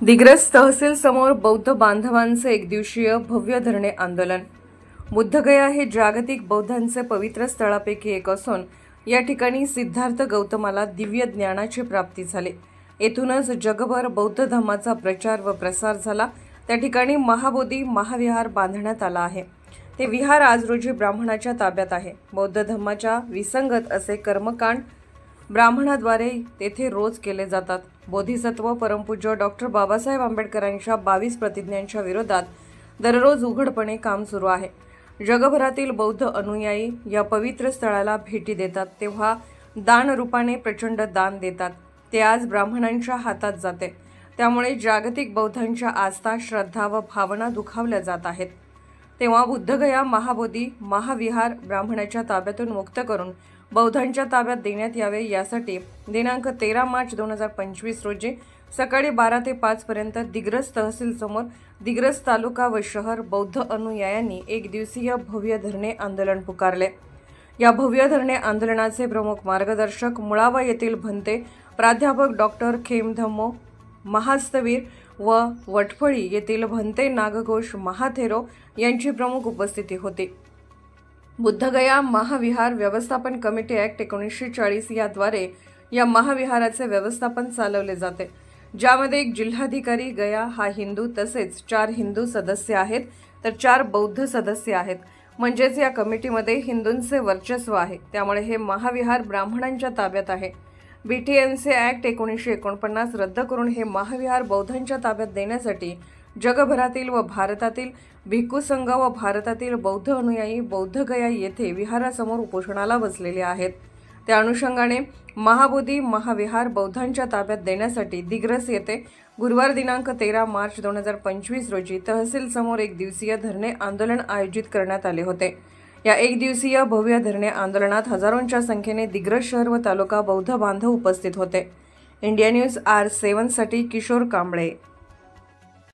दिग्रस तहसील समोर बौद्ध बांधवांचे एकदिवसीय भव्य धरणे आंदोलन। बुद्धगया हे जागतिक बौद्धांचे पवित्र स्थळापैकी एक असून या ठिकाणी सिद्धार्थ गौतमाला दिव्य ज्ञानाची प्राप्ती झाली। येथूनच जगभर बौद्ध धर्माचा प्रचार व प्रसार झाला। त्या ठिकाणी महाबोधी महाविहार बांधण्यात आला आहे। ते विहार आज रोजी ब्राह्मणाच्या ताब्यात आहे। बौद्ध धर्माच्या विसंगत असे कर्मकांड ब्राह्मणाद्वारे तेथे रोज केले जातात। बोधिसत्व परमपूज्य डॉक्टर बाबासाहेब आंबेडकरांच्या 22 प्रतिज्ञांच्या विरोधात दररोज उघडपणे काम सुरू आहे। जगभरातील बौद्ध अनुयायी या पवित्र स्थळाला भेटी देतात तेव्हा दान रूपाने प्रचंड दान देतात। ते आज ब्राह्मणांच्या हातात जाते। त्यामुळे जागतिक बौद्धांच्या आस्था, श्रद्धा व भावना दुखावल्या जात आहेत। तेव्हा बुद्धगया महाबोधी महाविहार ब्राह्मणाच्या ताब्यातून मुक्त करून बौद्धांच्या ताब्यात देण्यात यावे यासाठी दिनांक 13 मार्च 2025 रोजी सकाळी 12 ते 5 पर्यंत दिग्रस तहसील समोर दिग्रस तालुका व शहर बौद्ध अनुयायांनी एक दिवसीय भव्य धरणे आंदोलन पुकारले। या भव्य धरणे आंदोलनाचे प्रमुख मार्गदर्शक मुळावा येथील भंते प्राध्यापक डॉक्टर खेमधम्मो महास्तवीर व वटफळी येथील भंते नागघोष महाथेरो यांची प्रमुख उपस्थिती होती। बुद्धगया महाविहार व्यवस्थापन कमिटी ॲक्ट 1940 याद्वारे या महाविहाराचे व्यवस्थापन चालवले जाते, ज्यामध्ये एक जिल्हाधिकारी गया हा हिंदू तसेच 4 हिंदू सदस्य आहेत तर 4 बौद्ध सदस्य आहेत। म्हणजेच या कमिटीमध्ये हिंदूंचे वर्चस्व आहे। त्यामुळे हे महाविहार ब्राह्मणांच्या ताब्यात आहे। BTNC ॲक्ट 1949 रद्द करून हे महाविहार बौद्धांच्या ताब्यात देण्यासाठी जगभरातील व भारतातील भिक्खू संघ व भारतातील बौद्ध अनुयायी बौद्धगया येथे विहारासमोर उपोषणाला बसलेले आहेत। त्या अनुषंगाने महाबोधी महाविहार बौद्धांच्या ताब्यात देण्यासाठी दिग्रस येथे गुरुवार दिनांक 13 मार्च 2025 रोजी तहसील समोर एक दिवसीय धरणे आंदोलन आयोजित करण्यात आले होते। या एक दिवसीय भव्य धरणे आंदोलनात हजारोंच्या संख्येने दिग्रस शहर व तालुका बौद्ध बांधव उपस्थित होते। इंडिया न्यूज R7 साठी किशोर कांबळे।